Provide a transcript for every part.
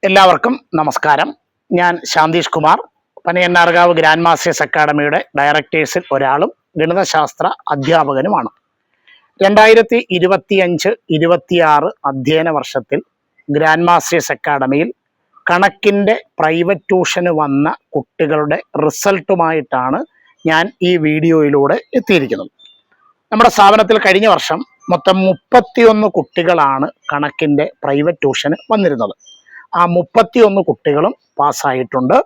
എല്ലാവർക്കും നമസ്കാരം. ഞാൻ ശാന്തീഷ് കുമാർ, പനയന്നാർകാവ് ഗ്രാൻഡ് മാസ്റ്റേഴ്സ് അക്കാഡമിയുടെ ഡയറക്ടേഴ്സിൽ ഒരാളും ഗണിതശാസ്ത്ര അധ്യാപകനുമാണ്. 2025-26 അധ്യയന വർഷത്തിൽ ഗ്രാൻഡ് മാസ്റ്റേഴ്സ് അക്കാഡമിയിൽ കണക്കിൻ്റെ പ്രൈവറ്റ് ട്യൂഷന് വന്ന കുട്ടികളുടെ റിസൾട്ടുമായിട്ടാണ് ഞാൻ ഈ വീഡിയോയിലൂടെ എത്തിയിരിക്കുന്നത്. നമ്മുടെ സ്ഥാപനത്തിൽ കഴിഞ്ഞ വർഷം മൊത്തം 31 കുട്ടികളാണ് കണക്കിൻ്റെ പ്രൈവറ്റ് ട്യൂഷന് വന്നിരുന്നത്. ആ 31 കുട്ടികളും പാസ്സായിട്ടുണ്ട്.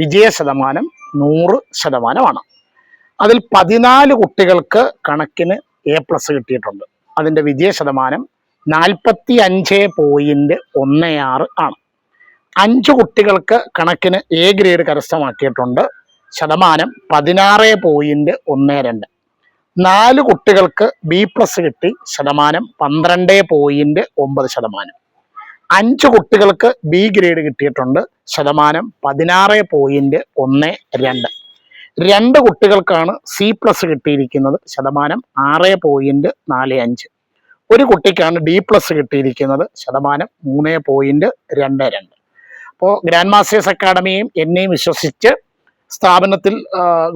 വിജയ ശതമാനം 100%. അതിൽ 14 കുട്ടികൾക്ക് കണക്കിന് A+ കിട്ടിയിട്ടുണ്ട്. അതിൻ്റെ വിജയ ശതമാനം 45.16 ആണ്. 5 കുട്ടികൾക്ക് കണക്കിന് A ഗ്രേഡ് കരസ്ഥമാക്കിയിട്ടുണ്ട്. ശതമാനം 16.12. 4 കുട്ടികൾക്ക് B+ കിട്ടി. ശതമാനം 12.9%. 5 കുട്ടികൾക്ക് B ഗ്രേഡ് കിട്ടിയിട്ടുണ്ട്. ശതമാനം 16.12. 2 കുട്ടികൾക്കാണ് C+ കിട്ടിയിരിക്കുന്നത്. ശതമാനം 6.45. ഒരു കുട്ടിക്കാണ് D+ കിട്ടിയിരിക്കുന്നത്. ശതമാനം 3.22. അപ്പോൾ ഗ്രാൻഡ് മാസ്റ്റേഴ്സ് അക്കാഡമിയും എന്നെയും വിശ്വസിച്ച് സ്ഥാപനത്തിൽ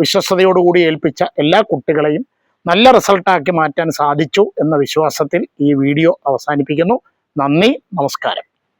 വിശ്വസ്തയോടുകൂടി ഏൽപ്പിച്ച എല്ലാ കുട്ടികളെയും നല്ല റിസൾട്ടാക്കി മാറ്റാൻ സാധിച്ചു എന്ന വിശ്വാസത്തിൽ ഈ വീഡിയോ അവസാനിപ്പിക്കുന്നു. നന്ദി, നമസ്കാരം.